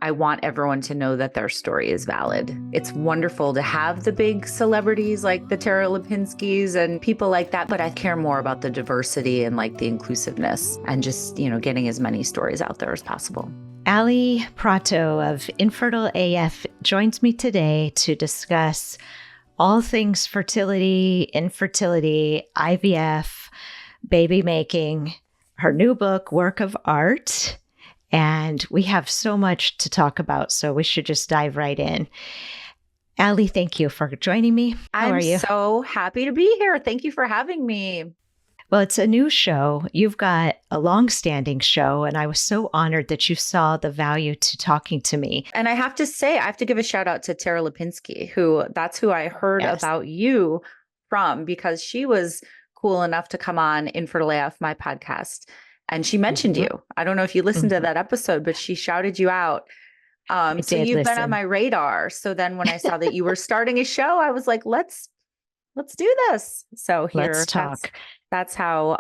I want everyone to know that their story is valid. It's wonderful to have the big celebrities like the Tara Lipinskis and people like that, but I care more about the diversity and like the inclusiveness and just, getting as many stories out there as possible. Ali Prato of Infertile AF joins me today to discuss all things fertility, infertility, IVF, baby making, her new book, Work of Art. And we have so much to talk about, so we should just dive right in. Ali, thank you for joining me. How are you? I'm so happy to be here. Thank you for having me. Well, it's a new show. You've got a long-standing show, and I was so honored that you saw the value to talking to me. And I have to say, I have to give a shout out to Tara Lipinski, that's who I heard about you from, because she was cool enough to come on Infertile AF, my podcast. And she mentioned you. I don't know if you listened to that episode, but she shouted you out. So you've been on my radar. So then when I saw that you were starting a show, I was like, let's do this. So here, let's talk. That's how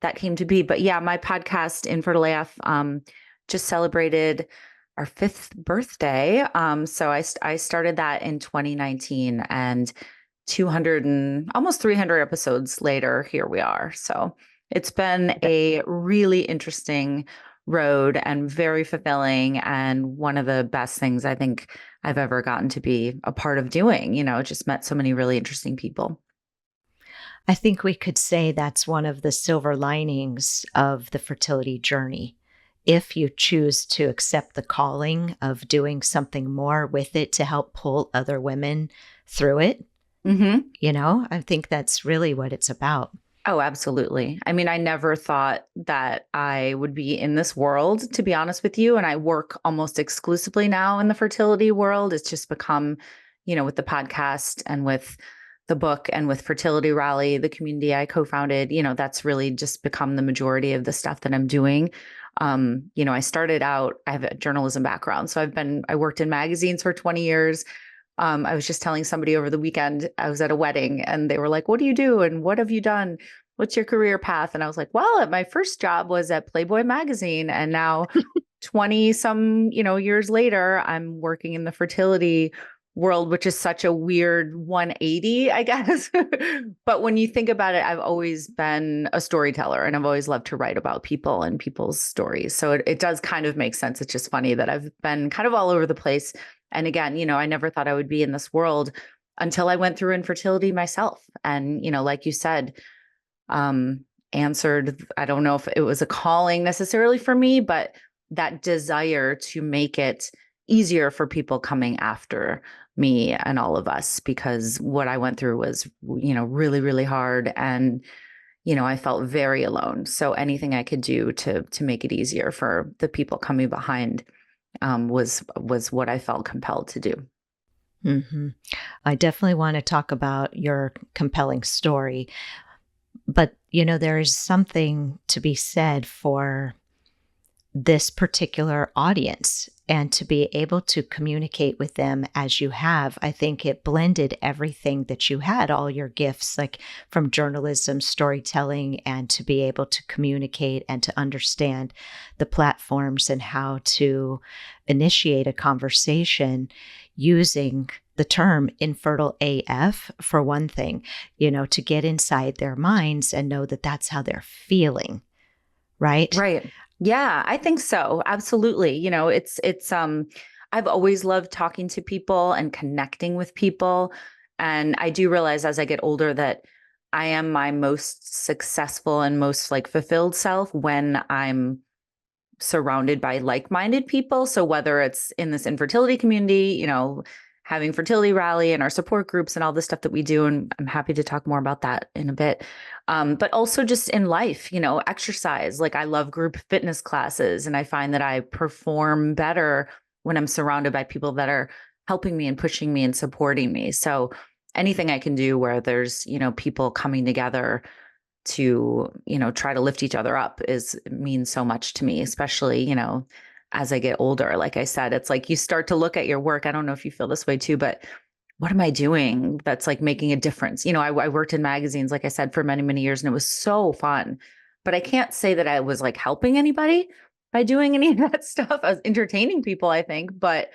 that came to be. But yeah, my podcast, Infertile AF, just celebrated our 5th birthday. So I started that in 2019, and 200 and almost 300 episodes later, here we are. So it's been a really interesting road and very fulfilling, and one of the best things I think I've ever gotten to be a part of doing. Just met so many really interesting people. I think we could say that's one of the silver linings of the fertility journey. If you choose to accept the calling of doing something more with it to help pull other women through it, I think that's really what it's about. Oh, absolutely. I mean, I never thought that I would be in this world, to be honest with you. And I work almost exclusively now in the fertility world. It's just become, with the podcast and with the book and with Fertility Rally, the community I co-founded, that's really just become the majority of the stuff that I'm doing. I started out, I have a journalism background. So I worked in magazines for 20 years. I was just telling somebody over the weekend, I was at a wedding and they were like, what do you do? And what have you done? What's your career path? And I was like, well, my first job was at Playboy magazine. And now 20 some, years later, I'm working in the fertility world, which is such a weird 180, I guess. But when you think about it, I've always been a storyteller and I've always loved to write about people and people's stories. So it does kind of make sense. It's just funny that I've been kind of all over the place. And again, I never thought I would be in this world until I went through infertility myself. And, like you said, answered, I don't know if it was a calling necessarily for me, but that desire to make it easier for people coming after me and all of us, because what I went through was, really, really hard. And, I felt very alone. So anything I could do to make it easier for the people coming behind was what I felt compelled to do. Mm-hmm. I definitely want to talk about your compelling story, but there is something to be said for this particular audience, and to be able to communicate with them as you have. I think it blended everything that you had, all your gifts, like from journalism, storytelling, and to be able to communicate and to understand the platforms and how to initiate a conversation using the term infertile AF, for one thing, to get inside their minds and know that that's how they're feeling, right? Right. Yeah, I think so. Absolutely. I've always loved talking to people and connecting with people. And I do realize as I get older that I am my most successful and most fulfilled self when I'm surrounded by like-minded people. So whether it's in this infertility community, having Fertility Rally and our support groups and all the stuff that we do. And I'm happy to talk more about that in a bit. But also just in life, exercise. I love group fitness classes, and I find that I perform better when I'm surrounded by people that are helping me and pushing me and supporting me. So anything I can do where there's, people coming together to, try to lift each other up means so much to me, especially, as I get older. Like I said, it's like you start to look at your work. I don't know if you feel this way too, but what am I doing that's making a difference? I worked in magazines, like I said, for many, many years, and it was so fun. But I can't say that I was helping anybody. by doing any of that stuff. I was entertaining people, I think, but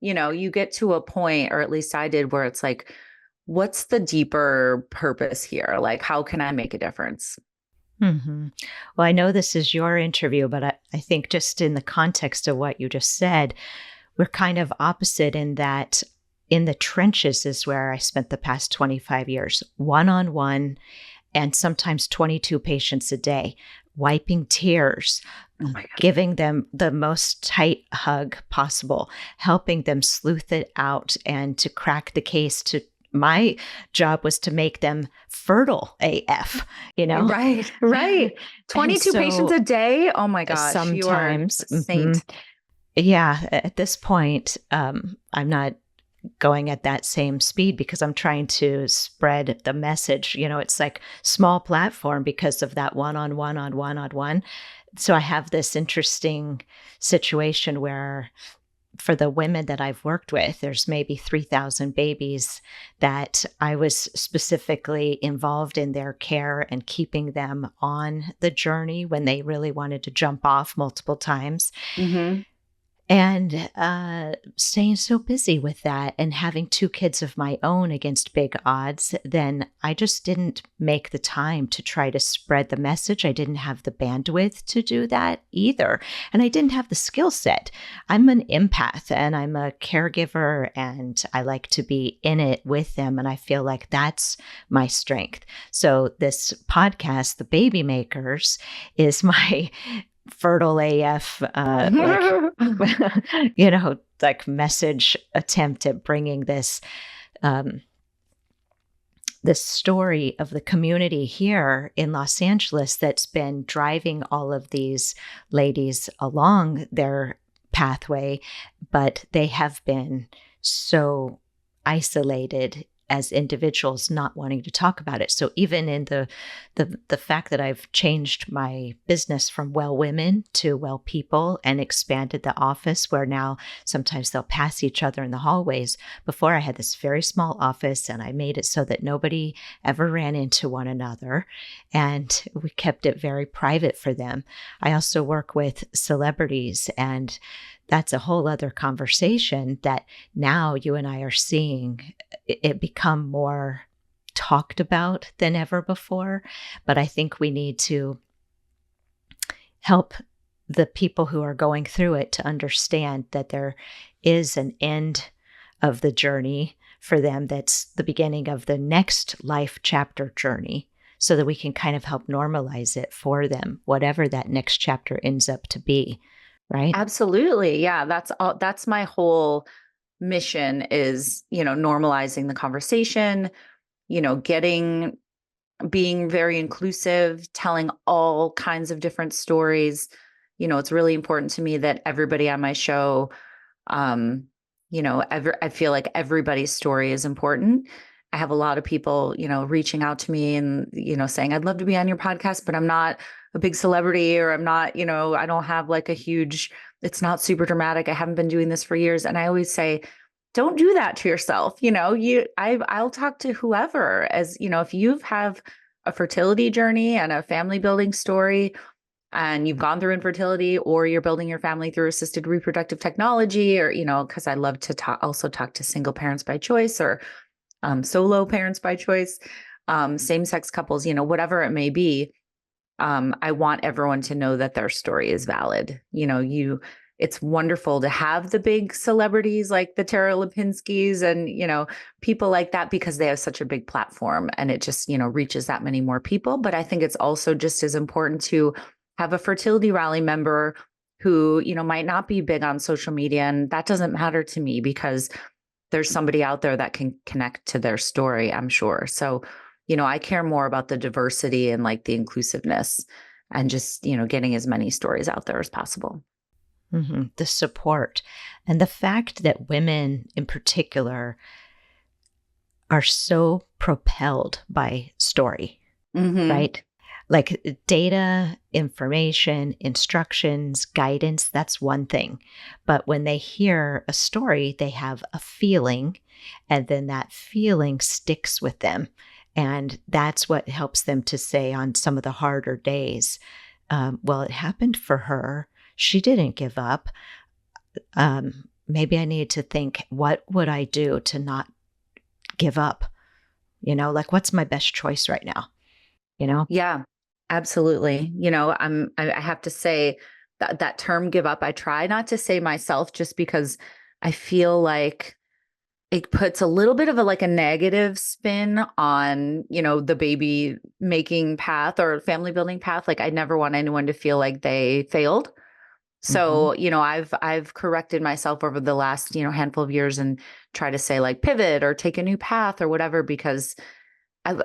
you get to a point, or at least I did, where it's like, what's the deeper purpose here? Like, how can I make a difference? Hmm. Well, I know this is your interview, but I think just in the context of what you just said, we're kind of opposite in that in the trenches is where I spent the past 25 years, one-on-one, and sometimes 22 patients a day, wiping tears, Oh my God. giving them the most tight hug possible, helping them sleuth it out and to crack the case. To my job was to make them fertile AF, you know? Right, right. And 22 patients so a day. Oh my gosh, you are sometimes, a saint. yeah, at this point, I'm not going at that same speed because I'm trying to spread the message. It's like small platform because of that one-on-one on one-on-one. So I have this interesting situation where for the women that I've worked with, there's maybe 3,000 babies that I was specifically involved in their care and keeping them on the journey when they really wanted to jump off multiple times. Hmm. And staying so busy with that and having two kids of my own against big odds, then I just didn't make the time to try to spread the message. I didn't have the bandwidth to do that either. And I didn't have the skill set. I'm an empath and I'm a caregiver and I like to be in it with them. And I feel like that's my strength. So this podcast, The Baby Makers, is my fertile AF, like message attempt at bringing um, this story of the community here in Los Angeles that's been driving all of these ladies along their pathway, but they have been so isolated as individuals not wanting to talk about it. So even in the fact that I've changed my business from Well Women to Well People and expanded the office where now sometimes they'll pass each other in the hallways. Before I had this very small office and I made it so that nobody ever ran into one another and we kept it very private for them. I also work with celebrities and that's a whole other conversation that now you and I are seeing it become more talked about than ever before. But I think we need to help the people who are going through it to understand that there is an end of the journey for them. That's the beginning of the next life chapter journey so that we can kind of help normalize it for them, whatever that next chapter ends up to be. Right? Absolutely. Yeah, that's my whole mission is, normalizing the conversation, getting being very inclusive, telling all kinds of different stories. It's really important to me that everybody on my show, I feel like everybody's story is important. I have a lot of people, reaching out to me and, saying, I'd love to be on your podcast, but I'm not a big celebrity or I'm not, I don't have like it's not super dramatic. I haven't been doing this for years. And I always say, don't do that to yourself. I'll talk to whoever if you have a fertility journey and a family building story and you've gone through infertility or you're building your family through assisted reproductive technology or, because I love to also talk to single parents by choice or solo parents by choice, same-sex couples, whatever it may be. I want everyone to know that their story is valid. It's wonderful to have the big celebrities like the Tara Lipinskis and, people like that because they have such a big platform and it just, reaches that many more people. But I think it's also just as important to have a Fertility Rally member who, might not be big on social media. And that doesn't matter to me because there's somebody out there that can connect to their story, I'm sure. So, I care more about the diversity and like the inclusiveness and just, getting as many stories out there as possible. Mm-hmm. The support and the fact that women in particular are so propelled by story, Mm-hmm. right? Like data, information, instructions, guidance, that's one thing. But when they hear a story, they have a feeling, and then that feeling sticks with them. And that's what helps them to say on some of the harder days, well, it happened for her. she didn't give up. Maybe I need to think, what would I do to not give up? Like, what's my best choice right now? You know? Yeah, absolutely. I have to say that that term give up, I try not to say myself just because I feel like it puts a little bit of a like a negative spin on, the baby making path or family building path. Like I never want anyone to feel like they failed. Hmm. So, I've corrected myself over the last, handful of years and try to say like pivot or take a new path or whatever, because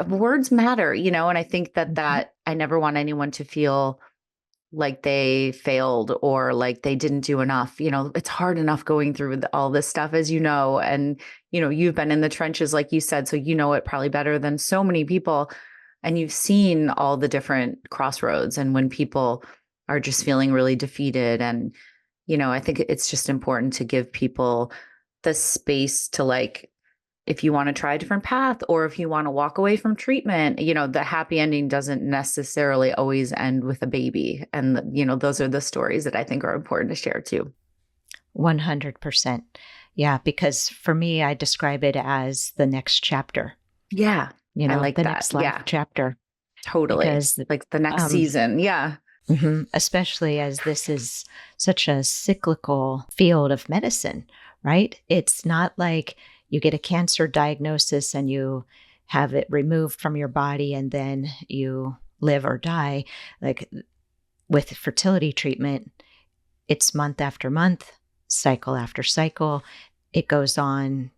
words matter, and I think that Hmm. I never want anyone to feel like they failed or like they didn't do enough. It's hard enough going through all this stuff, as you know, and, you've been in the trenches, like you said, so you know it probably better than so many people. And you've seen all the different crossroads and when people are just feeling really defeated. And, I think it's just important to give people the space to like, if you want to try a different path or if you want to walk away from treatment, the happy ending doesn't necessarily always end with a baby. And, those are the stories that I think are important to share too. 100%. Yeah, because for me, I describe it as the next chapter, Yeah. I like the that. next life Yeah, chapter, totally. because Like the next um, season. Yeah. especially as this is such a cyclical field of medicine, right? It's not like you get a cancer diagnosis and you have it removed from your body and then you live or die. Like with fertility treatment, it's month after month, cycle after cycle. It goes on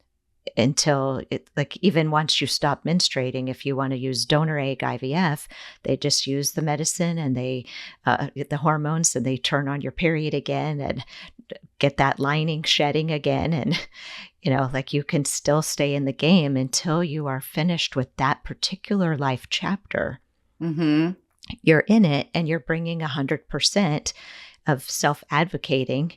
until like even once you stop menstruating, if you want to use donor egg IVF, they just use the medicine and they the hormones, and they turn on your period again and get that lining shedding again. And like, you can still stay in the game until you are finished with that particular life chapter. Mm-hmm. You're in it and you're bringing 100% of self advocating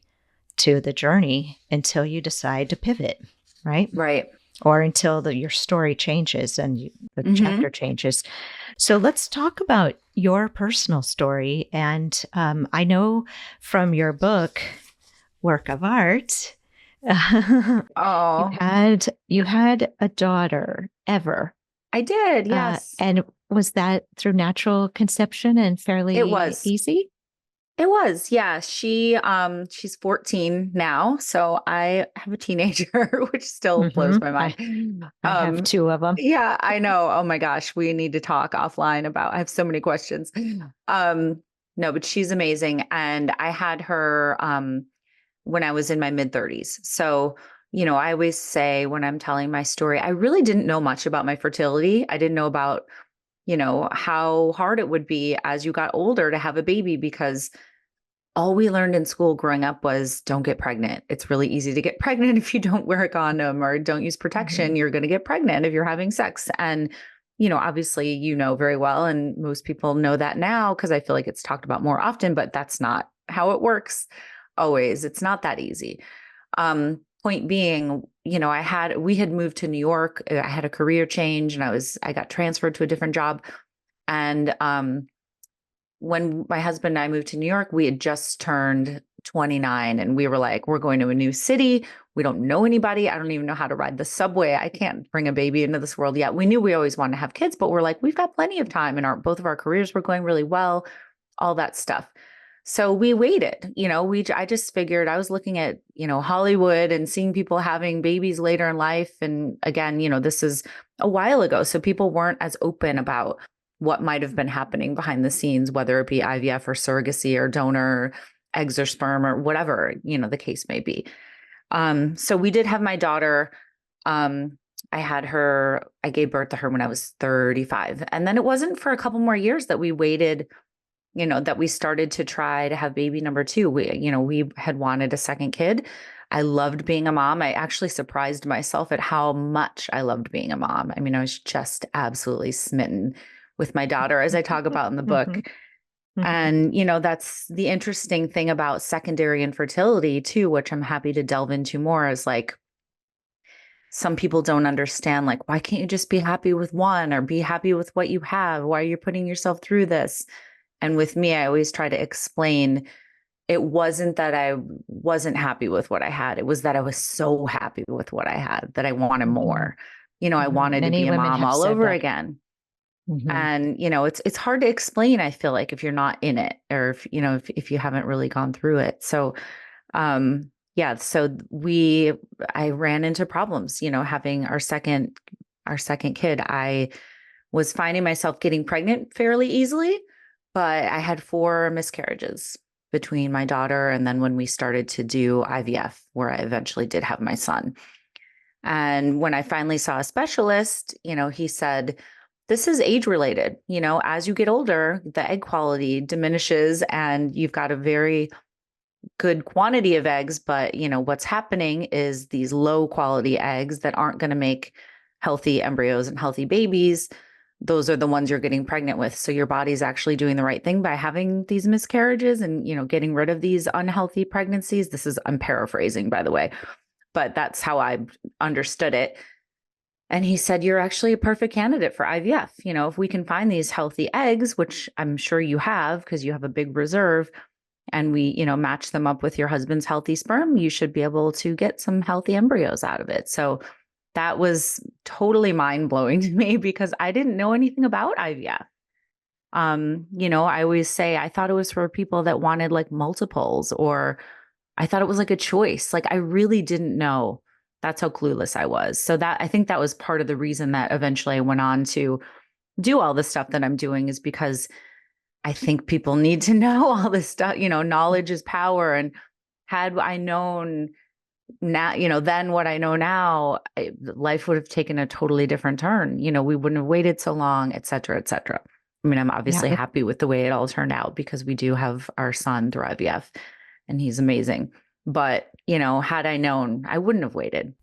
to the journey until you decide to pivot, right? Right. Or until your story changes and the Mm-hmm. chapter changes. So let's talk about your personal story. And I know from your book, Work of Art, Oh, you had a daughter, Ever. I did. Yes, And was that through natural conception and it fairly was. easy? It was, yeah. She's 14 now, so I have a teenager, which still blows my I mind. I have two of them. Yeah, I know. Oh my gosh, we need to talk offline about. I have so many questions. Um, no, but she's amazing, and I had her when I was in my mid 30s. So, I always say when I'm telling my story, I really didn't know much about my fertility. I didn't know about how hard it would be as you got older to have a baby because all we learned in school growing up was don't get pregnant. It's really easy to get pregnant if you don't wear a condom or don't use protection. Mhm. You're going to get pregnant if you're having sex. And, obviously, very well. And most people know that now because I feel like it's talked about more often, but that's not how it works always. It's not that easy. Point being, we had moved to New York. I had a career change and I got transferred to a different job. And, when my husband and I moved to New York, we had just turned 29 and we were like, we're going to a new city. We don't know anybody. I don't even know how to ride the subway. I can't bring a baby into this world yet. We knew we always wanted to have kids, but we're like, we've got plenty of time and both of our careers were going really well, all that stuff. So we waited, I just figured I was looking at, Hollywood and seeing people having babies later in life. And again, this is a while ago. So people weren't as open about what might have been happening behind the scenes, whether it be IVF or surrogacy or donor eggs or sperm or whatever, the case may be. So we did have my daughter. Um, I gave birth to her when I was 35. And then it wasn't for a couple more years that we waited, that we started to try to have baby number two. We had wanted a second kid. I loved being a mom. I actually surprised myself at how much I loved being a mom. I mean, I was just absolutely smitten with my daughter, as I talk about in the book. Mhm. Mhm. And, that's the interesting thing about secondary infertility, too, which I'm happy to delve into more is like, some people don't understand, like, why can't you just be happy with one or be happy with what you have? Why are you putting yourself through this? And with me, I always try to explain it wasn't that I wasn't happy with what I had. It was that I was so happy with what I had that I wanted Mm-hmm. more. I Mm-hmm. wanted to Many be a women mom have all said over that. again. Mm-hmm. And, it's hard to explain, I feel like, if you're not in it, or if you haven't really gone through it. So, yeah, so I ran into problems, having our second kid. I was finding myself getting pregnant fairly easily, but I had 4 miscarriages between my daughter and then when we started to do IVF, where I eventually did have my son. And when I finally saw a specialist, he said, this is age related. As you get older, the egg quality diminishes and you've got a very good quantity of eggs. But, what's happening is these low quality eggs that aren't going to make healthy embryos and healthy babies. Those are the ones you're getting pregnant with. So your body's actually doing the right thing by having these miscarriages and, getting rid of these unhealthy pregnancies. I'm paraphrasing, by the way, but that's how I understood it. And he said, you're actually a perfect candidate for IVF. If we can find these healthy eggs, which I'm sure you have because you have a big reserve, and we, match them up with your husband's healthy sperm, you should be able to get some healthy embryos out of it. So that was totally mind blowing to me because I didn't know anything about IVF. I always say I thought it was for people that wanted like multiples, or I thought it was like a choice. Like I really didn't know. That's how clueless I was. So I think that was part of the reason that eventually I went on to do all the stuff that I'm doing, is because I think people need to know all this stuff. Knowledge is power. And had I known now, then what I know now, life would have taken a totally different turn. We wouldn't have waited so long, et cetera, et cetera. I mean, I'm Yeah. obviously happy with the way it all turned out because we do have our son through IVF and he's amazing. But, had I known, I wouldn't have waited.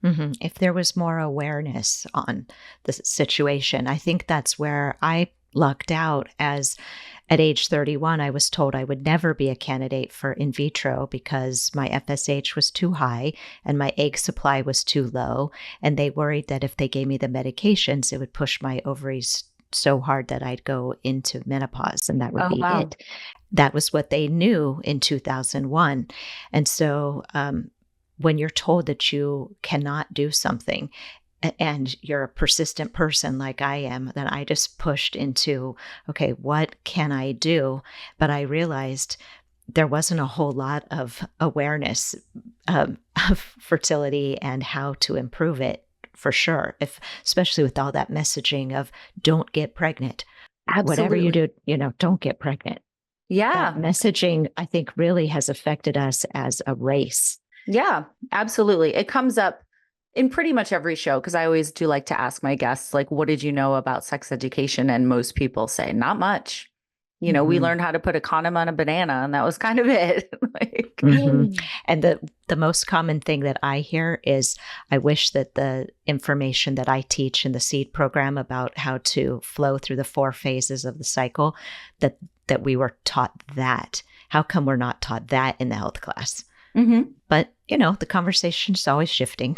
Mm-hmm. If there was more awareness on the situation, I think that's where I lucked out. As at age 31, I was told I would never be a candidate for in vitro because my FSH was too high and my egg supply was too low. And they worried that if they gave me the medications, it would push my ovaries so hard that I'd go into menopause and that would Oh, be wow. it. That was what they knew in 2001. And so, when you're told that you cannot do something and you're a persistent person like I am, then I just pushed into, okay, what can I do? But I realized there wasn't a whole lot of awareness of fertility and how to improve it, for sure. Especially with all that messaging of don't get pregnant. Whatever you Absolutely. do, don't get pregnant. That Yeah. messaging, I think, really has affected us as a race. Yeah, absolutely. It comes up in pretty much every show because I always do like to ask my guests, like, what did you know about sex education? And most people say, not much. We Mhm. learned how to put a condom on a banana, and that was kind of it. Like, Mhm. And the most common thing that I hear is, I wish that the information that I teach in the SEED program about how to flow through the 4 phases of the cycle, that we were taught that. How come we're not taught that in the health class? mhm. But, the conversation is always shifting.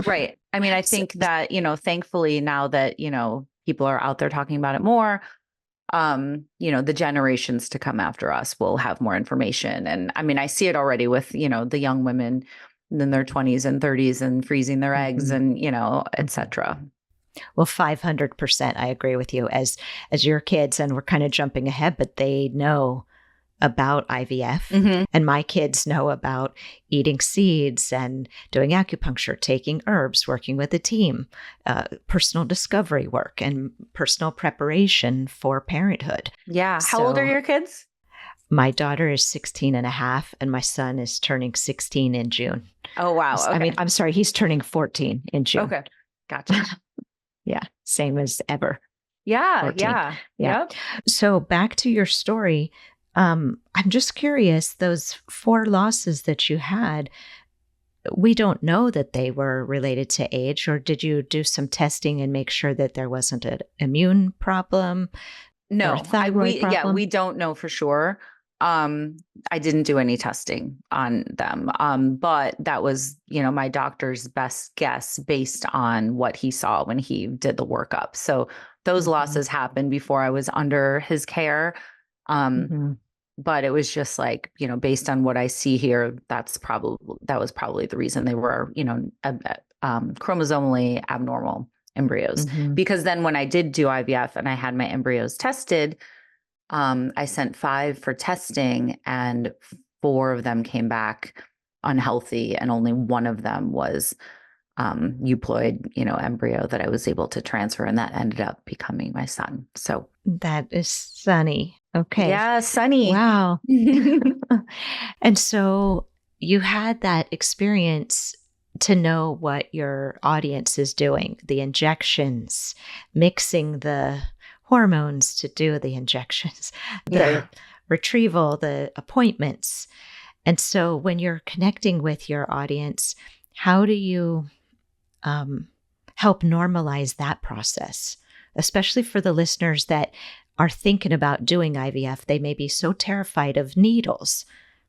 Right. I mean, I So, think that, thankfully now that, people are out there talking about it more, the generations to come after us will have more information. And I mean, I see it already with, the young women in their 20s and 30s and freezing their eggs mhm, and, et mhm. cetera. Well, 500%, I agree with you. As your kids, and we're kind of jumping ahead, but they know about IVF, Mhm. and my kids know about eating seeds and doing acupuncture, taking herbs, working with a team, personal discovery work, and personal preparation for parenthood. Yeah. How old are So your kids? my daughter is 16 and a half, and my son is turning 16 in June. Oh, wow. I mean, Okay. I'm sorry, he's turning 14 in June. Okay. Gotcha. Yeah, same as ever. Yeah. 14. Yeah. Yeah. Yep. So back to your story. I'm just curious, those 4 losses that you had, we don't know that they were related to age, or did you do some testing and make sure that there wasn't an immune problem or a No, thyroid we problem? don't know for sure. Um, I didn't do any testing on them. But that was, my doctor's best guess based on what he saw when he did the workup. So those Mhm, losses happened before I was under his care. Um, mhm. But it was just like, based on what I see here, that was probably the reason they were, chromosomally abnormal embryos. Mm-hmm. Because then when I did do IVF and I had my embryos tested, I sent 5 for testing, and 4 of them came back unhealthy, and only one of them was euploid, embryo that I was able to transfer, and that ended up becoming my son. So That is sunny. Okay. yeah, Sunny. Wow. And so you had that experience to know what your audience is doing, the injections, mixing the hormones to do the injections, Yeah. the retrieval, the appointments. And so when you're connecting with your audience, how do you help normalize that process, especially for the listeners that are thinking about doing IVF? They may be so terrified of needles,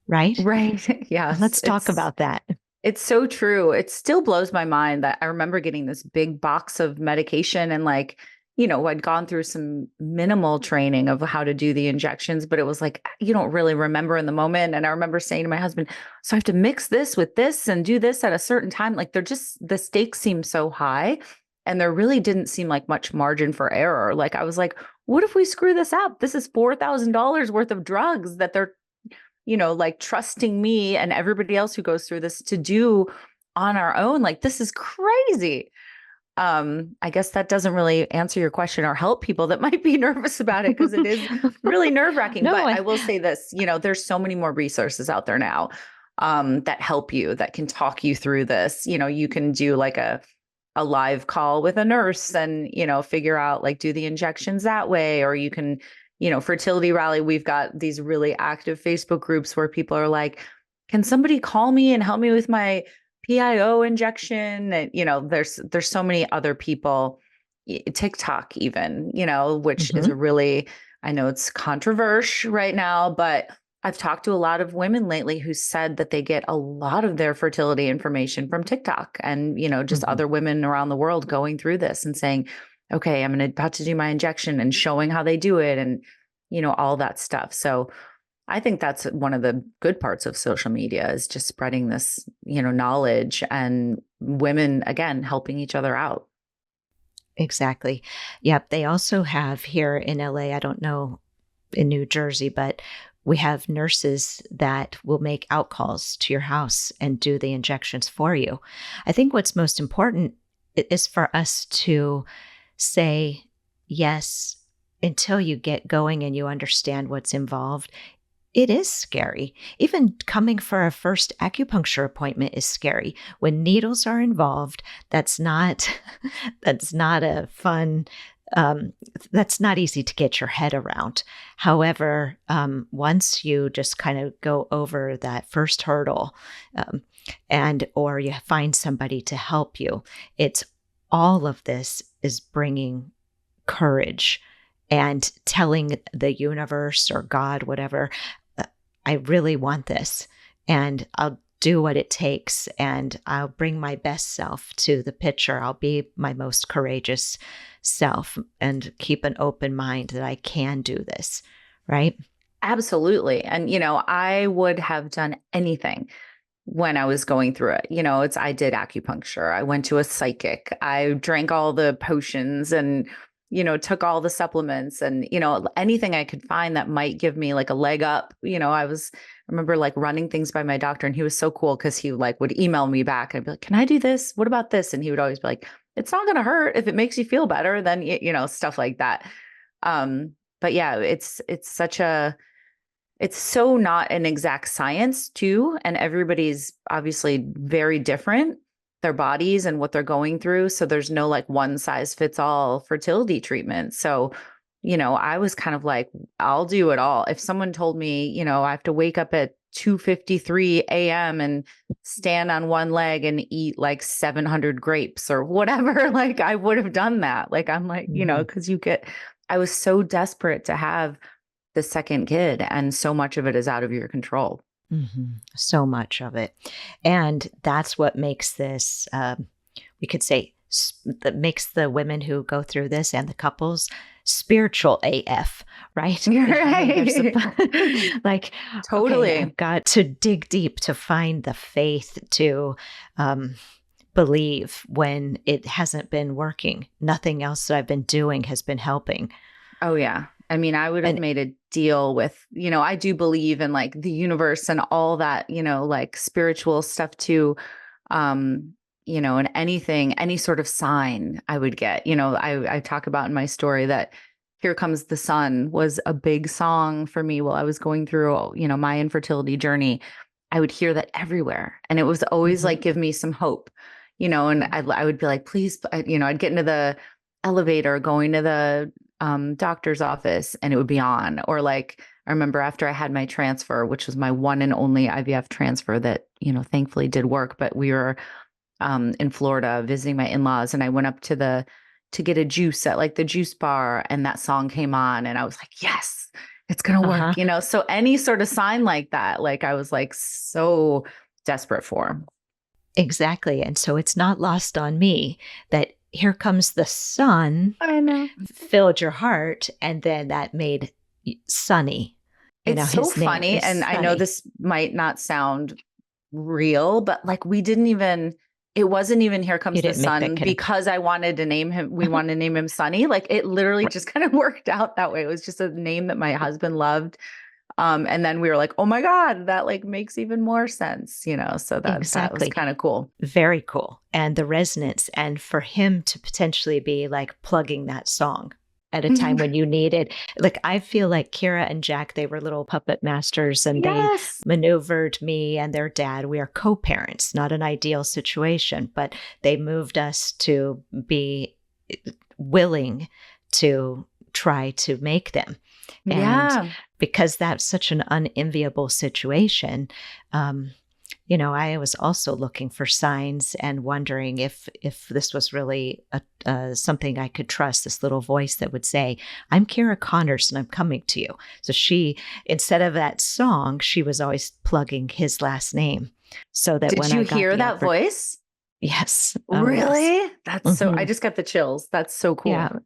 right? Right. Yes. Let's talk about that. It's so true. It still blows my mind that I remember getting this big box of medication, and like, I'd gone through some minimal training of how to do the injections, but it was like, you don't really remember in the moment. And I remember saying to my husband, so I have to mix this with this and do this at a certain time. Like the stakes seem so high, and there really didn't seem like much margin for error. Like I was like, what if we screw this up? This is $4,000 worth of drugs that they're like trusting me and everybody else who goes through this to do on our own. Like, this is crazy. I guess that doesn't really answer your question or help people that might be nervous about it, because it is really nerve-wracking. No, But I will say this, there's so many more resources out there now that help you, that can talk you through this. You can do like a live call with a nurse and, figure out like, do the injections that way, or you can, Fertility Rally, we've got these really active Facebook groups where people are like, can somebody call me and help me with my PIO injection? And, there's so many other people, TikTok even, which is a really, I know it's controversial right now, but I've talked to a lot of women lately who said that they get a lot of their fertility information from TikTok, and, just other women around the world going through this and saying, okay, I'm about to do my injection, and showing how they do it, and, all that stuff. So I think that's one of the good parts of social media, is just spreading this, knowledge, and women, again, helping each other out. Exactly. Yep. They also have here in LA, I don't know in New Jersey, but we have nurses that will make out calls to your house and do the injections for you. I think what's most important is for us to say yes until you get going and you understand what's involved. It is scary. Even coming for a first acupuncture appointment is scary. When needles are involved, that's not a fun, that's not easy to get your head around. However, once you just kind of go over that first hurdle, or you find somebody to help you, it's all of this is bringing courage and telling the universe or God, whatever, I really want this, and I'll do what it takes, and I'll bring my best self to the picture. I'll be my most courageous self and keep an open mind that I can do this, right? Absolutely. And, I would have done anything when I was going through it. I did acupuncture. I went to a psychic. I drank all the potions and, took all the supplements, and, anything I could find that might give me like a leg up. I remember like running things by my doctor, and he was so cool, because he like would email me back and I'd be like, can I do this? What about this? And he would always be like, it's not going to hurt. If it makes you feel better, then, stuff like that. But yeah, it's so not an exact science too. And everybody's obviously very different, their bodies and what they're going through. So there's no like one size fits all fertility treatment. So, I was kind of like, I'll do it all. If someone told me, I have to wake up at 2:53 a.m. and stand on one leg and eat like 700 grapes or whatever, like I would have done that. Like, I'm like, because I was so desperate to have the second kid, and so much of it is out of your control. So much of it. And that's what makes this, we could say, that makes the women who go through this and the couples spiritual AF, right? You're I mean, there's right. like, okay, Totally. I've got to dig deep to find the faith to um, believe when it hasn't been working. Nothing else that I've been doing has been helping. Oh yeah. I mean, I would have And made a deal with, I do believe in like the universe and all that, like spiritual stuff too. Um, and anything, any sort of sign I would get. I talk about in my story that Here Comes the Sun was a big song for me while I was going through, my infertility journey. I would hear that everywhere. And it was always Mhm. like, give me some hope, and I would be like, please, I'd get into the elevator going to the doctor's office and it would be on. Or like, I remember after I had my transfer, which was my one and only IVF transfer that, thankfully did work, but we were in Florida visiting my in-laws and I went up to get a juice at like the juice bar and that song came on and I was like, yes, it's going to Uh-huh. work, So any sort of sign like that, like I was like so desperate for. Exactly. And so it's not lost on me that Here Comes the Sun I know. filled your heart. And then that made Sunny. It's so His name funny. is And I know Sunny. this might not sound real, but like it wasn't even Here You Comes the didn't make that Sun connection. because I wanted to name him, we wanted to name him Sunny. Like it literally Right. just kind of worked out that way. It was just a name that my husband loved. And then we were like, oh my God, that like makes even more sense, so that was Exactly. kind of cool. Very cool. And the resonance, and for him to potentially be like plugging that song at a time when you needed, like, I feel like Kira and Jack, they were little puppet masters and they Yes. maneuvered me and their dad. We are co parents, not an ideal situation, but they moved us to be willing to try to make them. And Yeah. because that's such an unenviable situation, I was also looking for signs and wondering if this was really something I could trust. This little voice that would say, "I'm Kira Connors and I'm coming to you." So she, instead of that song, she was always plugging his last name, so that Did when you I got hear the that voice? yes, oh yes, Really? I hmm just got the chills. That's so yeah. cool.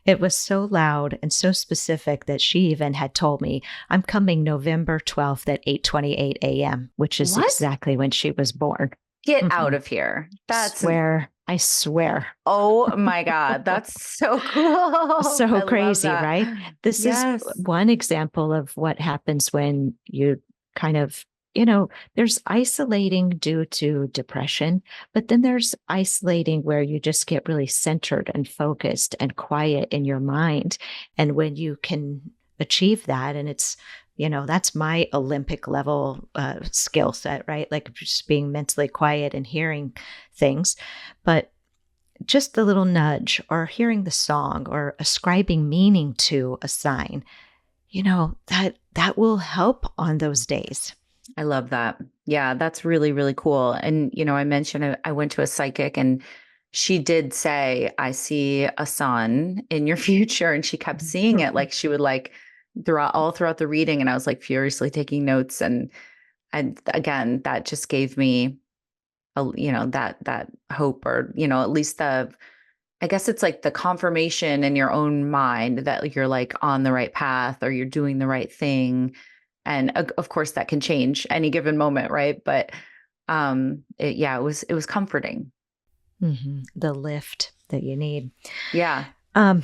It was so loud and so specific that she even had told me, "I'm coming November 12th at 8:28 a.m.," which is What? exactly when she was born. Get out Mhm. of here. I swear. Oh my God. That's so cool. So I love crazy, that. right? This is Yes. one example of what happens when you kind of, there's isolating due to depression, but then there's isolating where you just get really centered and focused and quiet in your mind. And when you can achieve that, and that's my Olympic level skill set, right? Like just being mentally quiet and hearing things. But just the little nudge or hearing the song or ascribing meaning to a sign, that will help on those days. I love that. Yeah, that's really, really cool. And, I mentioned I went to a psychic and she did say, I see a son in your future. And she kept seeing it. Like she would like throughout the reading. And I was like furiously taking notes. And again, that just gave me that hope or, at least I guess it's like the confirmation in your own mind that you're like on the right path or you're doing the right thing. And of course that can change any given moment, right? But it was comforting. The lift that you need. Yeah. Um,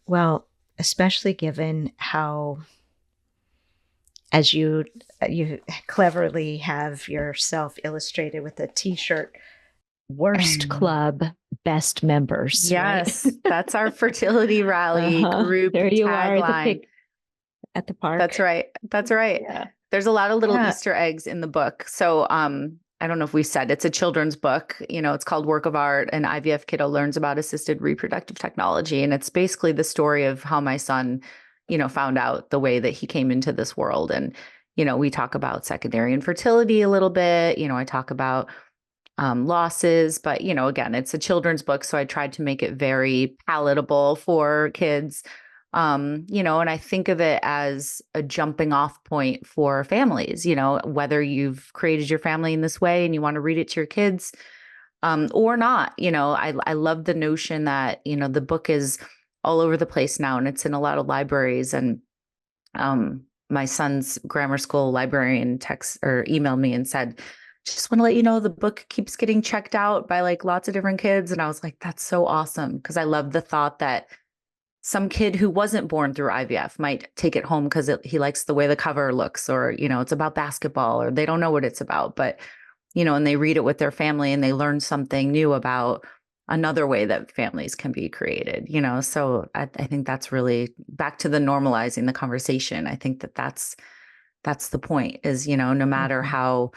well, especially given how, as you cleverly have yourself illustrated with a T-shirt, worst club, best members, right? Yes, that's our fertility rally group There you are at the tagline. at the park. That's right. That's right. Yeah. There's a lot of little Yeah. Easter eggs in the book. So I don't know if we said it's a children's book. It's called Work of Art. An IVF kiddo learns about assisted reproductive technology. And it's basically the story of how my son, found out the way that he came into this world. And, we talk about secondary infertility a little bit. I talk about losses, but, again, it's a children's book. So I tried to make it very palatable for kids. And I think of it as a jumping off point for families, whether you've created your family in this way and you want to read it to your kids, or not. I love the notion that, the book is all over the place now, and it's in a lot of libraries. And my son's grammar school librarian text or emailed me and said, just want to let you know the book keeps getting checked out by like lots of different kids. And I was like, that's so awesome. Because I love the thought that some kid who wasn't born through IVF might take it home because he likes the way the cover looks, or, it's about basketball, or they don't know what it's about, but, and they read it with their family and they learn something new about another way that families can be created, So I think that's really back to the normalizing the conversation. I think that's the point is, no matter Mhm. how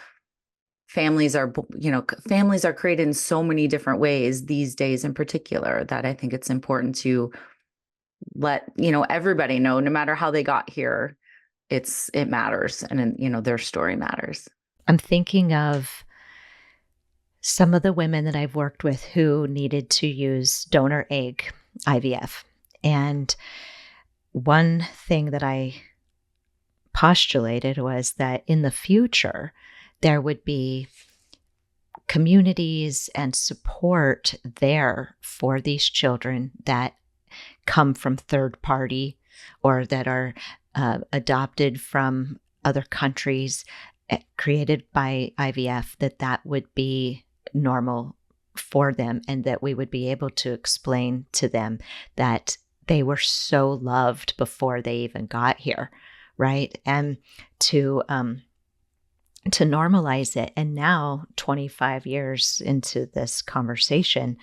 families are, families are created in so many different ways these days in particular, that I think it's important to let, everybody know, no matter how they got here, it matters. And, their story matters. I'm thinking of some of the women that I've worked with who needed to use donor egg IVF. And one thing that I postulated was that in the future, there would be communities and support there for these children that come from third party or that are adopted from other countries created by IVF, that would be normal for them, and that we would be able to explain to them that they were so loved before they even got here, right? And to normalize it. And now, 25 years into this conversation,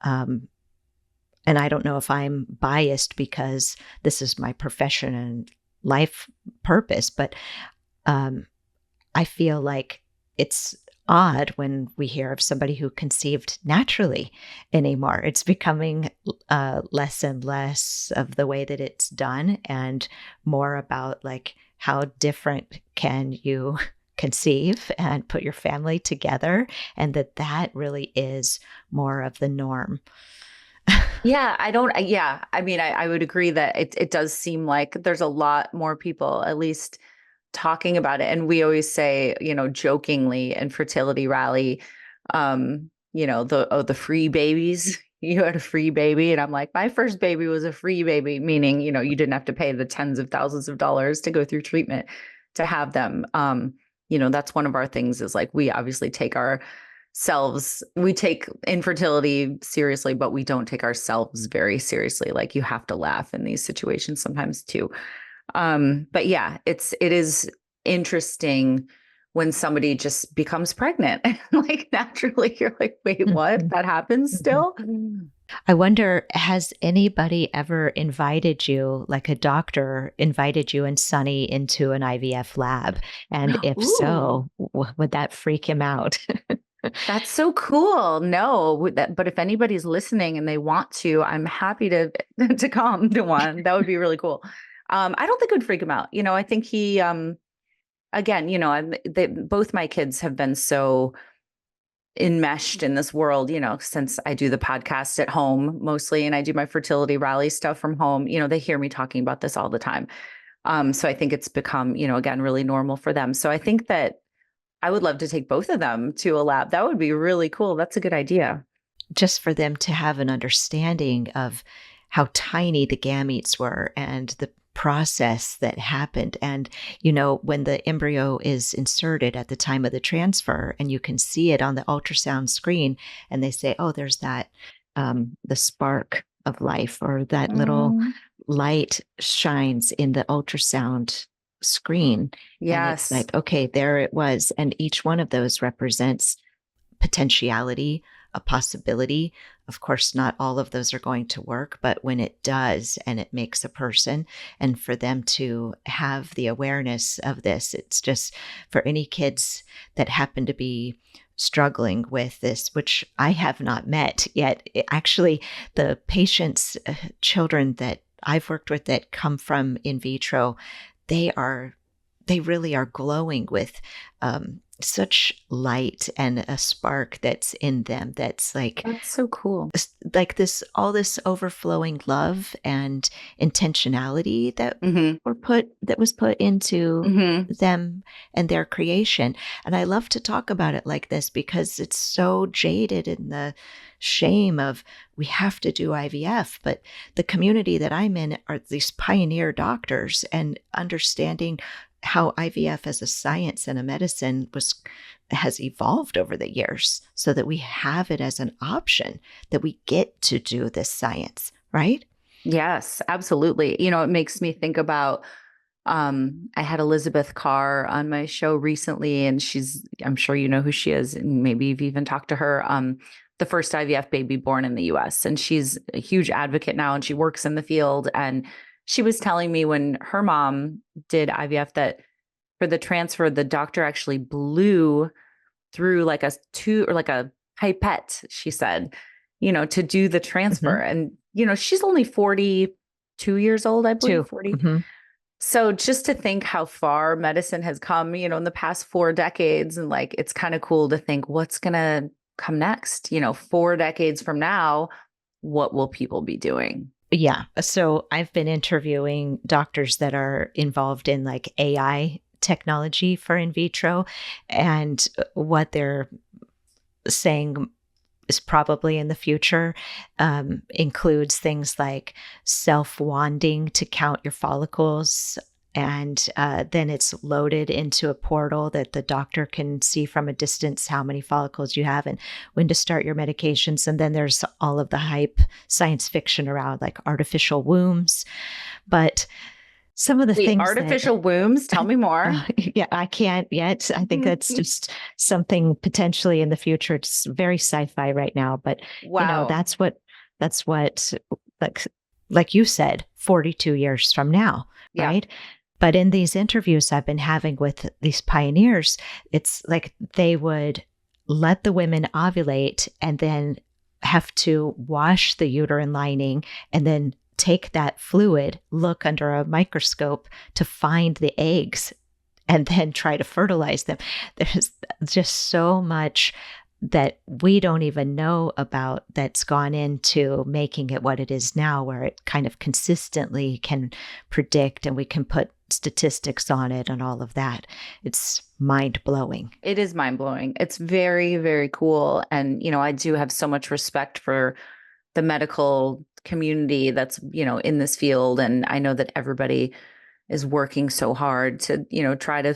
and I don't know if I'm biased because this is my profession and life purpose, but I feel like it's odd when we hear of somebody who conceived naturally anymore. It's becoming less and less of the way that it's done, and more about like how different can you conceive and put your family together, and that really is more of the norm. Yeah, I mean, I would agree that it does seem like there's a lot more people, at least talking about it. And we always say, jokingly in Fertility Rally, the free babies, you had a free baby. And I'm like, my first baby was a free baby, meaning, you didn't have to pay the tens of thousands of dollars to go through treatment to have them. That's one of our things is like, we obviously we take infertility seriously, but we don't take ourselves very seriously. Like you have to laugh in these situations sometimes too. But yeah, it is interesting when somebody just becomes pregnant. Like naturally, you're like, wait, what? Mhm. That happens Mhm. still? I wonder, has anybody ever invited you, like a doctor invited you and Sonny into an IVF lab? And if Ooh, so, would that freak him out? that's so cool. No, but if anybody's listening and they want to, I'm happy to to come to one. That would be really cool. I don't think it would freak him out. I think he again, both my kids have been so enmeshed in this world, since I do the podcast at home mostly, and I do my fertility rally stuff from home, they hear me talking about this all the time. So I think it's become, again, really normal for them. So I think that I would love to take both of them to a lab. That would be really cool. That's a good idea. Just for them to have an understanding of how tiny the gametes were and the process that happened. And, when the embryo is inserted at the time of the transfer, and you can see it on the ultrasound screen, and they say, oh, there's that, the spark of life, or that little Mm, light shines in the ultrasound screen. And it's yes. like, okay, there it was. And each one of those represents potentiality, a possibility. Of course, not all of those are going to work, but when it does and it makes a person, and for them to have the awareness of this, it's just for any kids that happen to be struggling with this, which I have not met yet. Actually, the patients, children that I've worked with that come from in vitro, they really are glowing with such light and a spark that's in them that's That's so cool. like this all this overflowing love and intentionality Hmm. that was put into Hmm. them and their creation. And I love to talk about it like this because it's so jaded in the shame of we have to do IVF. But the community that I'm in are these pioneer doctors, and understanding how IVF as a science and a medicine has evolved over the years so that we have it as an option, that we get to do this science, right? Yes, absolutely. It makes me think about I had Elizabeth Carr on my show recently, and I'm sure you know who she is, and maybe you've even talked to her. The first IVF baby born in the US. And she's a huge advocate now, and she works in the field. And she was telling me when her mom did IVF that for the transfer, the doctor actually blew through like a tube or like a pipette, she said, to do the transfer. Mm-hmm. And, she's only 42 years old, I believe, Two. 40. Mm-hmm. So just to think how far medicine has come, in the past 4 decades, and like it's kind of cool to think what's going to come next, 4 decades from now, what will people be doing? Yeah. So I've been interviewing doctors that are involved in like AI technology for in vitro, and what they're saying is probably in the future includes things like self-wanding to count your follicles. And then it's loaded into a portal that the doctor can see from a distance how many follicles you have and when to start your medications. And then there's all of the hype science fiction around like artificial wombs. But some of the Wait, things that artificial wombs? Tell me more. yeah, I can't yet. I think that's just something potentially in the future. It's very sci-fi right now, but Wow. that's what like like you said, 42 years from now, Yeah. right? But in these interviews I've been having with these pioneers, it's like they would let the women ovulate and then have to wash the uterine lining and then take that fluid, look under a microscope to find the eggs, and then try to fertilize them. There's just so much that we don't even know about that's gone into making it what it is now, where it kind of consistently can predict and we can put statistics on it and all of that. It's mind blowing. It is mind blowing. It's very, very cool. And, I do have so much respect for the medical community that's, in this field. And I know that everybody is working so hard to, try to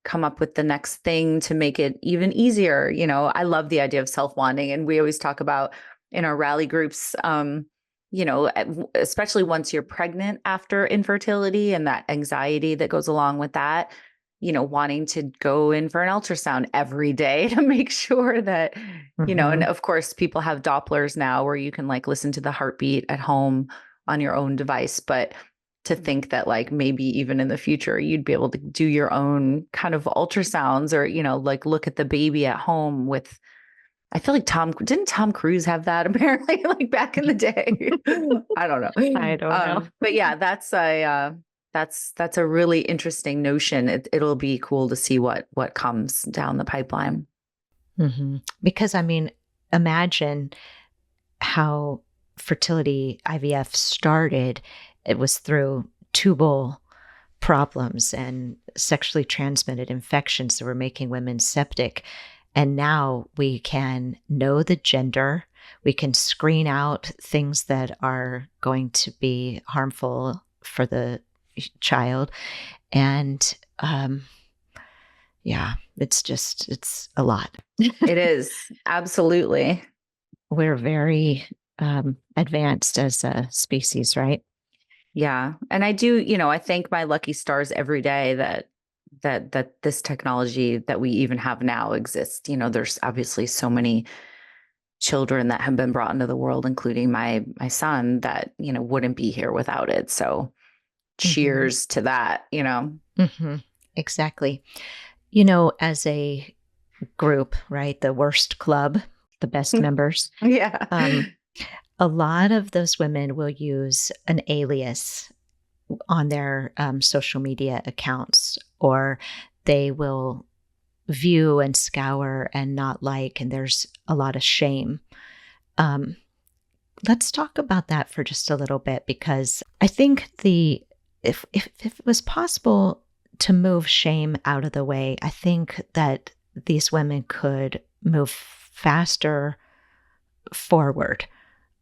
come up with the next thing to make it even easier. I love the idea of self-wanding. And we always talk about in our rally groups, especially once you're pregnant after infertility and that anxiety that goes along with that, wanting to go in for an ultrasound every day to make sure that, and Mm-hmm. of course, people have Dopplers now where you can like listen to the heartbeat at home on your own device. But to think that like maybe even in the future, you'd be able to do your own kind of ultrasounds or, like look at the baby at home with, I feel like didn't Tom Cruise have that apparently like back in the day? I don't know. I don't know. But yeah, that's a really interesting notion. It'll be cool to see what comes down the pipeline. Mm-hmm. Because I mean, imagine how fertility IVF started. It was through tubal problems and sexually transmitted infections that were making women septic. And now we can know the gender. We can screen out things that are going to be harmful for the child. And yeah, it's a lot. It is absolutely. We're very advanced as a species, right? Yeah. And I do, I thank my lucky stars every day that this technology that we even have now exists. There's obviously so many children that have been brought into the world, including my son, that, wouldn't be here without it. So Mm-hmm. cheers to that. Mm-hmm. Exactly. As a group, right? The worst club, the best members. Yeah. A lot of those women will use an alias on their social media accounts, or they will view and scour and not like, and there's a lot of shame. Um, let's talk about that for just a little bit, because I think if it was possible to move shame out of the way, I think that these women could move faster forward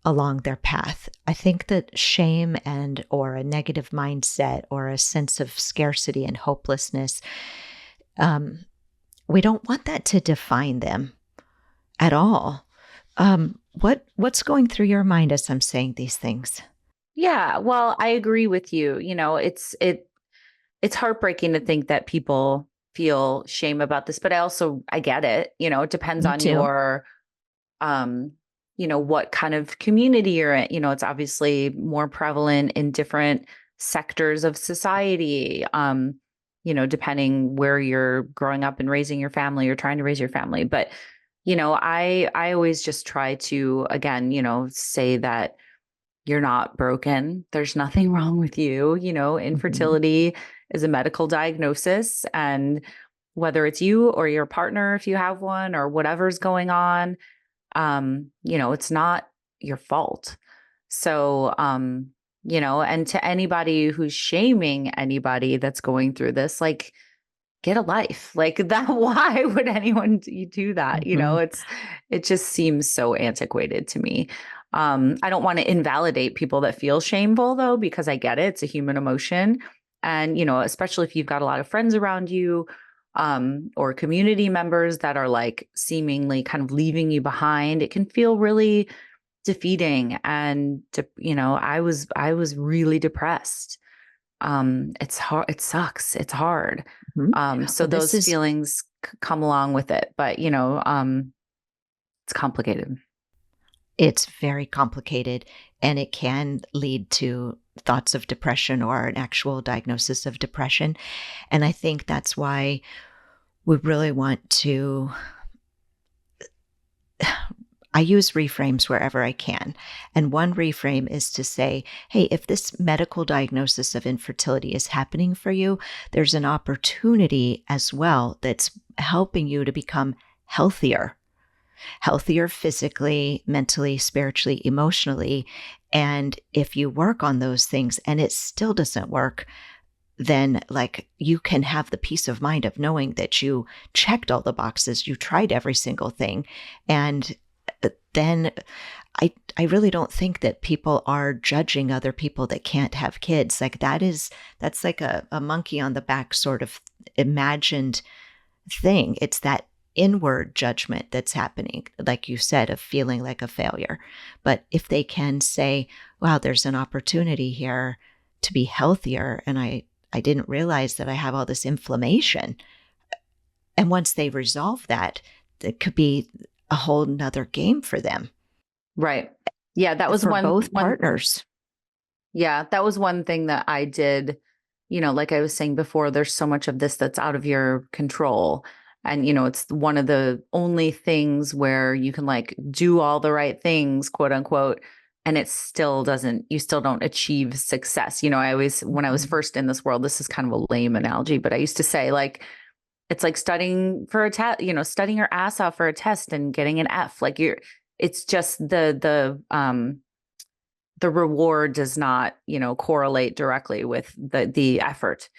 along their path. I think that shame or a negative mindset or a sense of scarcity and hopelessness, we don't want that to define them at all. What's going through your mind as I'm saying these things? Yeah, well, I agree with you. It's heartbreaking to think that people feel shame about this, but I get it. It depends Me on too. your um, what kind of community you're in. It's obviously more prevalent in different sectors of society. Depending where you're growing up and raising your family or trying to raise your family. But, I always just try to, again, say that you're not broken. There's nothing wrong with you. Mhm. Infertility is a medical diagnosis. And whether it's you or your partner, if you have one, or whatever's going on, it's not your fault. So, and to anybody who's shaming anybody that's going through this, like, get a life. Like that, why would anyone do that? Mhm. It just seems so antiquated to me. I don't want to invalidate people that feel shameful though, because I get it. It's a human emotion. And, especially if you've got a lot of friends around you, or community members that are like seemingly kind of leaving you behind, it can feel really defeating. And, I was really depressed. It's hard. It sucks. It's hard. Mhm. So Well, this those is feelings come along with it, but it's complicated. it's very complicated, and it can lead to thoughts of depression or an actual diagnosis of depression. And I think that's why we really want to I use reframes wherever I can. And one reframe is to say, hey, if this medical diagnosis of infertility is happening for you, there's an opportunity as well that's helping you to become healthier, healthier physically, mentally, spiritually, emotionally. And if you work on those things and it still doesn't work, then like you can have the peace of mind of knowing that you checked all the boxes, you tried every single thing. And then I really don't think that people are judging other people that can't have kids. Like that's like a monkey on the back sort of imagined thing. It's that inward judgment that's happening, like you said, of feeling like a failure. But if they can say, wow, there's an opportunity here to be healthier, and I didn't realize that I have all this inflammation. And once they resolve that, it could be a whole nother game for them, Right. Yeah. That was for one, both partners. yeah, that was one thing that I did. Like I was saying before, there's so much of this that's out of your control. And, it's one of the only things where you can like do all the right things, quote unquote, and you still don't achieve success. When I was Mhm. first in this world, this is kind of a lame analogy, but I used to say like, it's like studying for a test, studying your ass off for a test and getting an F. Like it's just the reward does not, correlate directly with the effort.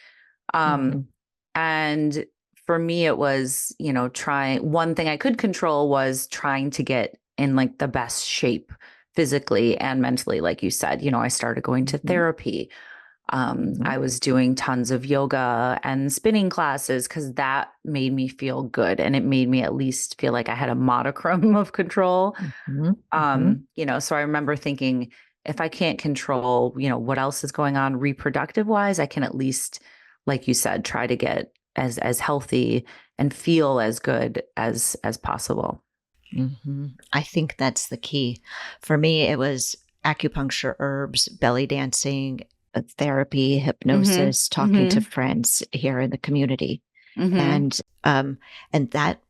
Um, Mhm. and for me, it was, trying. One thing I could control was trying to get in like the best shape physically and mentally, like you said. I started going to Mhm. therapy. Mhm. I was doing tons of yoga and spinning classes because that made me feel good, and it made me at least feel like I had a modicum of control. Mhm. Mhm. So I remember thinking, if I can't control, what else is going on reproductive wise, I can at least, like you said, try to get as healthy and feel as good as possible. Mhm. I think that's the key. For me, it was acupuncture, herbs, belly dancing, therapy, Mhm. hypnosis, talking to Mhm. friends here in the community. Mhm. And and that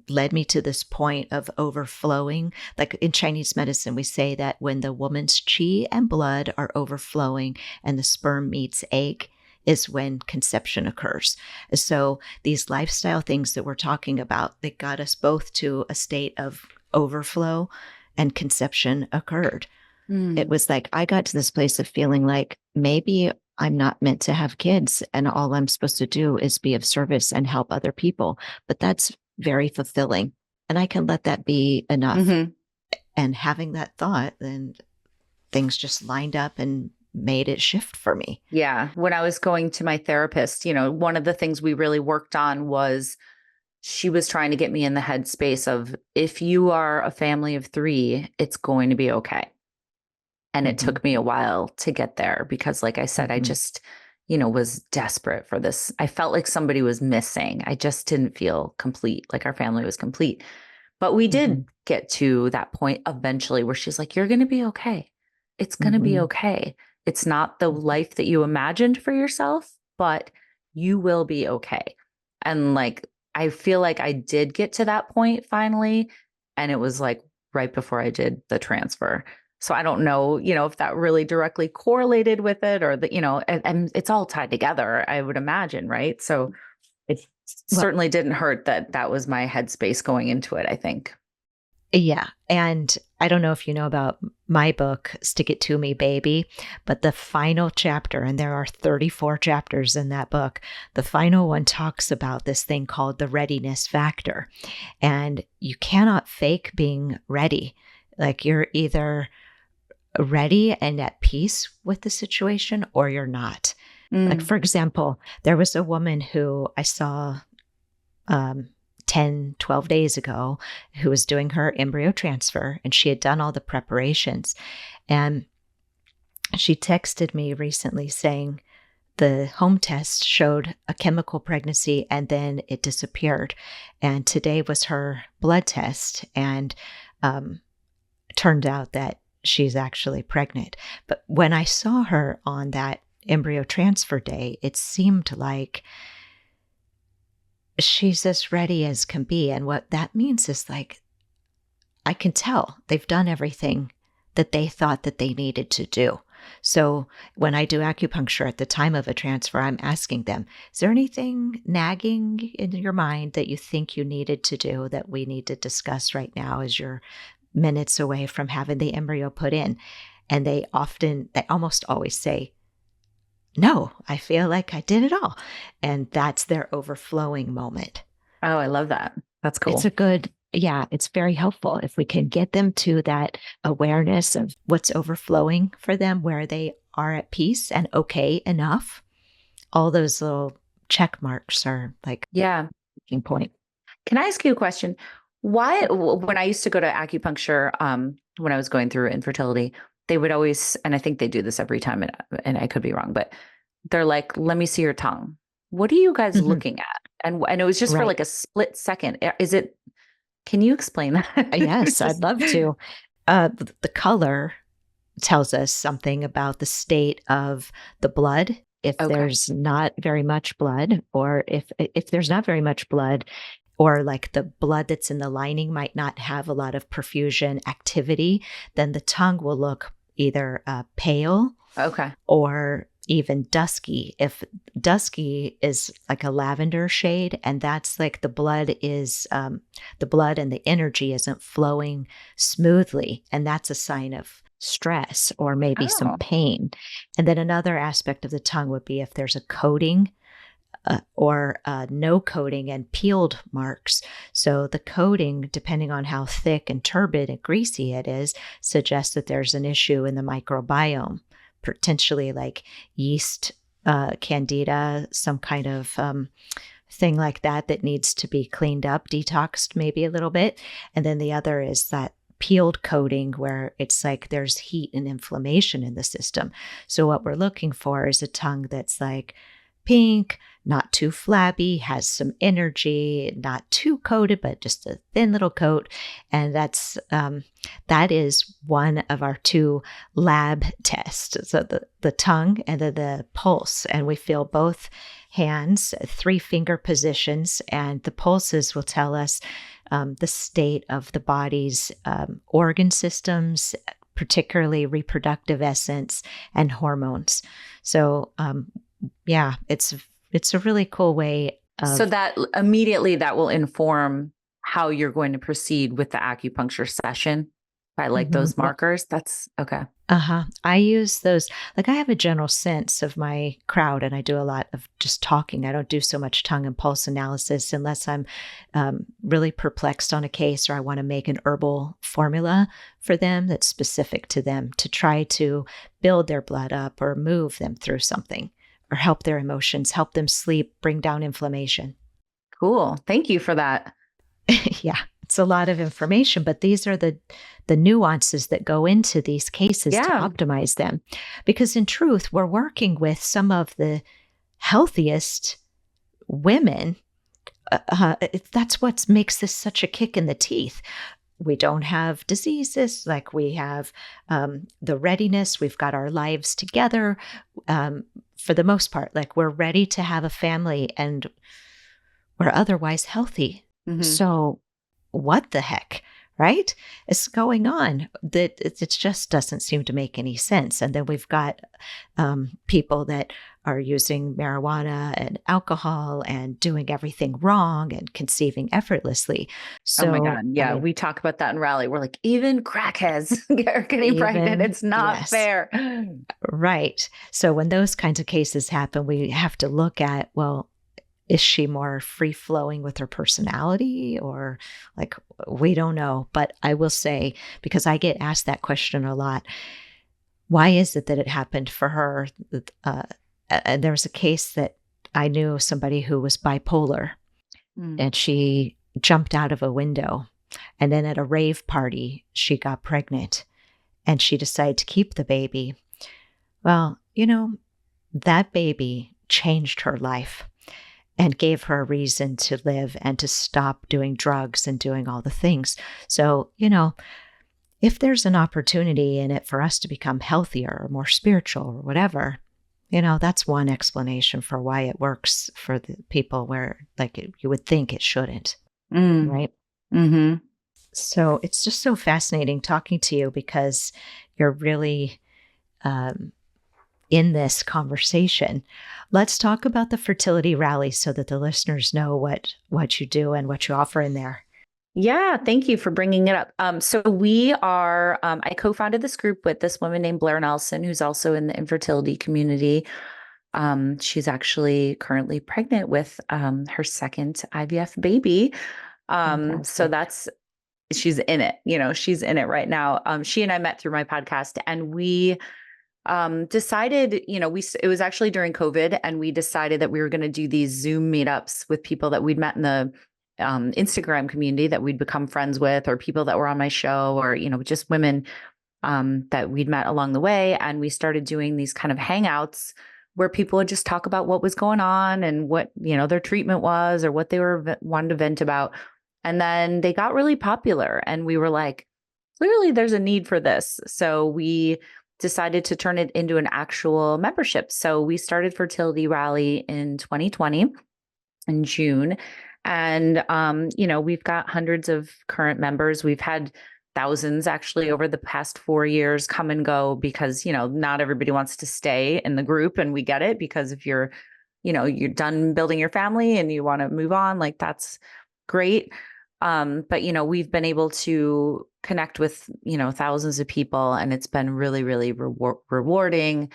led me to this point of overflowing. Like in Chinese medicine, we say that when the woman's qi and blood are overflowing and the sperm meets egg, is when conception occurs. So these lifestyle things that we're talking about, that got us both to a state of overflow and conception occurred. It was like, I got to this place of feeling like maybe I'm not meant to have kids and all I'm supposed to do is be of service and help other people. But that's very fulfilling. And I can let that be enough. Mm-hmm. And having that thought, then things just lined up and made it shift for me. Yeah. When I was going to my therapist, one of the things we really worked on was she was trying to get me in the headspace of, if you are a family of 3, it's going to be okay. And it took me a while to get there because, like I said, I just, was desperate for this. I felt like somebody was missing. I just didn't feel complete, like our family was complete. But we did get to that point eventually where she's like, you're going to be okay. It's going to be okay. It's not the life that you imagined for yourself, but you will be okay. And like, I feel like I did get to that point finally. And it was like right before I did the transfer. So I don't know, if that really directly correlated with it or that, and it's all tied together, I would imagine. Right. So it certainly didn't hurt that was my headspace going into it, I think. Yeah. And I don't know if you know about my book, Stick It To Me, Baby, but the final chapter, and there are 34 chapters in that book, the final one talks about this thing called the readiness factor. And you cannot fake being ready. Like, you're either ready and at peace with the situation or you're not. Like, for example, there was a woman who I saw 10, 12 days ago who was doing her embryo transfer, and she had done all the preparations. And she texted me recently saying the home test showed a chemical pregnancy and then it disappeared. And today was her blood test, and turned out that she's actually pregnant. But when I saw her on that embryo transfer day, it seemed like she's as ready as can be. And what that means is, like, I can tell they've done everything that they thought that they needed to do. So when I do acupuncture at the time of a transfer, I'm asking them, is there anything nagging in your mind that you think you needed to do that we need to discuss right now as you're minutes away from having the embryo put in? And they almost always say, no, I feel like I did it all. And that's their overflowing moment. Oh, I love that. That's cool. It's very helpful if we can get them to that awareness of what's overflowing for them, where they are at peace and okay enough. All those little check marks are like, making point. Can I ask you a question? Why, when I used to go to acupuncture, when I was going through infertility, they would always, and I think they do this every time, and I could be wrong, but they're like, let me see your tongue. What are you guys looking at? And it was just for like a split second. Can you explain that? Yes, I'd love to. The color tells us something about the state of the blood. If there's not very much blood, or if there's not very much blood, or like the blood that's in the lining might not have a lot of perfusion activity, then the tongue will look either pale or even dusky. If dusky is like a lavender shade, and that's like the blood and the energy isn't flowing smoothly, and that's a sign of stress or maybe some pain. And then another aspect of the tongue would be if there's a coating or no coating and peeled marks. So the coating, depending on how thick and turbid and greasy it is, suggests that there's an issue in the microbiome, potentially like yeast, candida, some kind of thing like that needs to be cleaned up, detoxed maybe a little bit. And then the other is that peeled coating, where it's like there's heat and inflammation in the system. So what we're looking for is a tongue that's like pink, not too flabby, has some energy, not too coated, but just a thin little coat. And that is one of our 2 lab tests. So the tongue and the pulse. And we feel both hands, 3 finger positions, and the pulses will tell us the state of the body's organ systems, particularly reproductive essence and hormones. So yeah, it's a really cool way So of. that immediately that will inform how you're going to proceed with the acupuncture session by like Mhm. those markers. That's okay. Uh-huh. I use those, like, I have a general sense of my crowd, and I do a lot of just talking. I don't do so much tongue and pulse analysis unless I'm really perplexed on a case, or I want to make an herbal formula for them that's specific to them to try to build their blood up or move them through something or help their emotions, help them sleep, bring down inflammation. Cool. Thank you for that. Yeah, it's a lot of information, but these are the nuances that go into these cases to Yeah. optimize them. Because in truth, we're working with some of the healthiest women. That's what makes this such a kick in the teeth. We don't have diseases, like we have the readiness. We've got our lives together um, for the most part. Like we're ready to have a family, and we're otherwise healthy. Hmm. So, what the heck, right? Is going on that it just doesn't seem to make any sense. And then we've got people that are using marijuana and alcohol and doing everything wrong and conceiving effortlessly. Oh my So, God. I Yeah. mean, We talk about that in Rally. We're like, even crackheads are getting pregnant. even, It's not yes, fair. right. So, when those kinds of cases happen, we have to look at, well, is she more free flowing with her personality, or like, we don't know. But I will say, because I get asked that question a lot, why is it that it happened for her? Uh, and there was a case that I knew somebody who was bipolar, Mm. and she jumped out of a window. And then at a rave party, she got pregnant, and she decided to keep the baby. Well, that baby changed her life and gave her a reason to live and to stop doing drugs and doing all the things. So, if there's an opportunity in it for us to become healthier or more spiritual or whatever, that's one explanation for why it works for the people where, like, you would think it shouldn't, Mm. right? Hmm. So it's just so fascinating talking to you, because you're really um, in this conversation. Let's talk about the Fertility Rally so that the listeners know what you do and what you offer in there. Yeah, thank you for bringing it up. So we are, I co-founded this group with this woman named Blair Nelson, who's also in the infertility community. She's actually currently pregnant with her second IVF baby. So Fantastic. she's in it, she's in it right now. She and I met through my podcast, and we decided, it was actually during COVID, and we decided that we were going to do these Zoom meetups with people that we'd met in the Instagram community that we'd become friends with, or people that were on my show, or, just women that we'd met along the way. And we started doing these kind of hangouts where people would just talk about what was going on and what, their treatment was, or what they were wanted to vent about. And then they got really popular, and we were like, clearly there's a need for this. So we decided to turn it into an actual membership. So we started Fertility Rally in 2020 in June. And, we've got hundreds of current members. We've had thousands actually over the past 4 years come and go, because, not everybody wants to stay in the group. And we get it, because if you're done building your family and you want to move on, like, that's great. But, we've been able to connect with, thousands of people, and it's been really, really rewarding.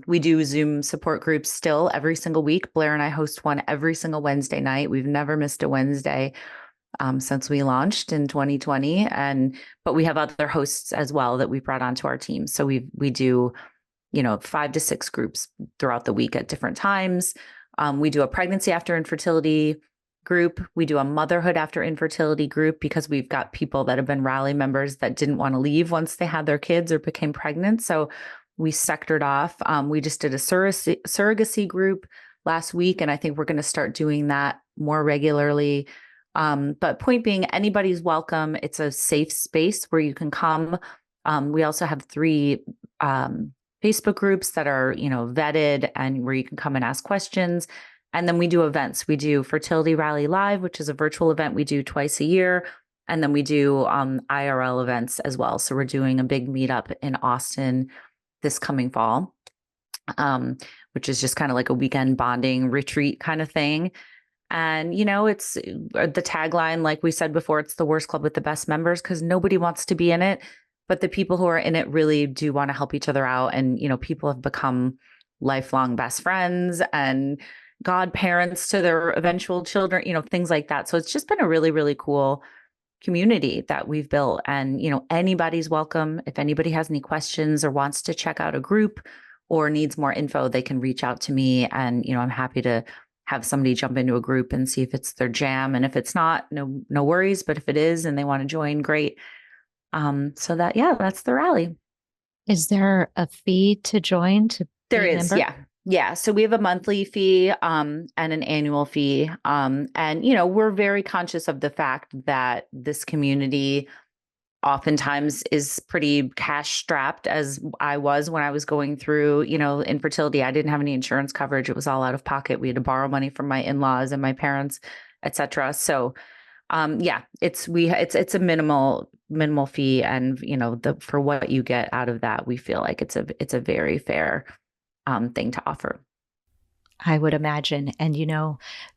We do Zoom support groups still every single week. Blair and I host one every single Wednesday night. We've never missed a Wednesday since we launched in 2020. But we have other hosts as well that we brought onto our team. So we do, 5 to 6 groups throughout the week at different times. We do a pregnancy after infertility group. We do a motherhood after infertility group, because we've got people that have been Rally members that didn't want to leave once they had their kids or became pregnant. So we sectored off. We just did a surrogacy group last week, and I think we're going to start doing that more regularly. But point being, anybody's welcome. It's a safe space where you can come. We also have 3 Facebook groups that are, vetted, and where you can come and ask questions. And then we do events. We do Fertility Rally Live, which is a virtual event we do twice a year. And then we do IRL events as well. So we're doing a big meetup in Austin this coming fall. which is just kind of like a weekend bonding retreat kind of thing. And, it's the tagline, like we said before, it's the worst club with the best members because nobody wants to be in it. But the people who are in it really do want to help each other out. And, people have become lifelong best friends and godparents to their eventual children, things like that. So it's just been a really, really cool community that we've built. And, anybody's welcome. If anybody has any questions or wants to check out a group or needs more info, they can reach out to me. And, I'm happy to have somebody jump into a group and see if it's their jam. And if it's not, no worries. But if it is and they want to join, great. That's the rally. Is there a fee to join to There be a is, member? yeah. Yeah. So we have a monthly fee and an annual fee. And, we're very conscious of the fact that this community oftentimes is pretty cash strapped, as I was when I was going through, infertility. I didn't have any insurance coverage. It was all out of pocket. We had to borrow money from my in-laws and my parents, et cetera. So it's a minimal fee. And, for what you get out of that, we feel like it's a very fair thing to offer. I would imagine. And,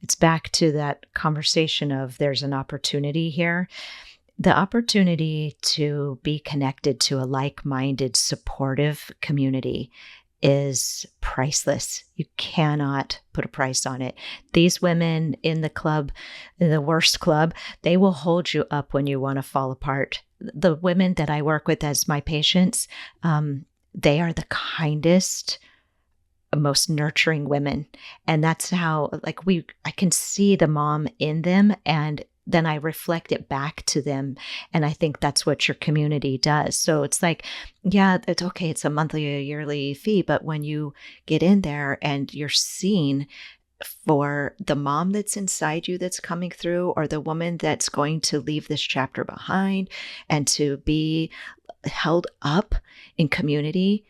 it's back to that conversation of there's an opportunity here. The opportunity to be connected to a like-minded, supportive community is priceless. You cannot put a price on it. These women in the club, in the worst club, they will hold you up when you want to fall apart. The women that I work with as my patients, they are the kindest, most nurturing women. And that's how, I can see the mom in them, and then I reflect it back to them. And I think that's what your community does. So it's like, yeah, it's okay. It's a monthly, a yearly fee. But when you get in there and you're seen for the mom that's inside you that's coming through, or the woman that's going to leave this chapter behind, and to be held up in community,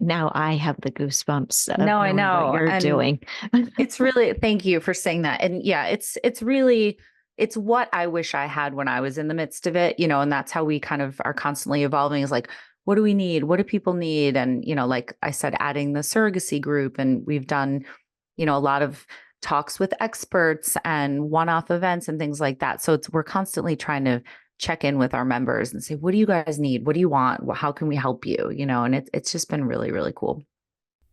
now I have the goosebumps of No, I knowing know. what you're And doing. it's really, thank you for saying that. And yeah, it's what I wish I had when I was in the midst of it, and that's how we kind of are constantly evolving, is like, what do we need? What do people need? And, like I said, adding the surrogacy group, and we've done, a lot of talks with experts and one-off events and things like that. So we're constantly trying to check in with our members and say, what do you guys need? What do you want? How can we help you? And it's just been really, really cool.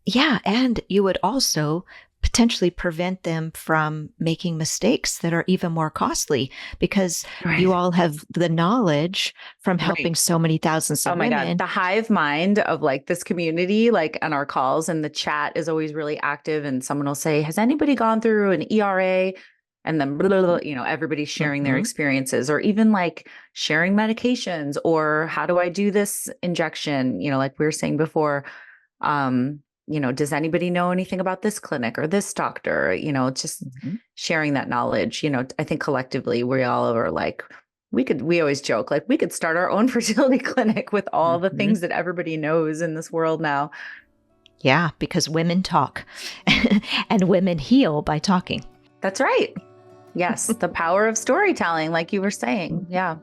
Yeah, and you would also potentially prevent them from making mistakes that are even more costly, because you all have the knowledge from helping so many thousands of women. Oh my God. The hive mind of like this community, like on our calls, and the chat is always really active. And someone will say, has anybody gone through an ERA? And then, everybody's sharing their experiences, or even like sharing medications, or how do I do this injection? Like we were saying before, does anybody know anything about this clinic or this doctor? Just sharing that knowledge. I think collectively we all are like, we always joke, like we could start our own fertility clinic with all the things that everybody knows in this world now. Yeah, because women talk and women heal by talking. That's right. Yes. The power of storytelling, like you were saying. Yeah.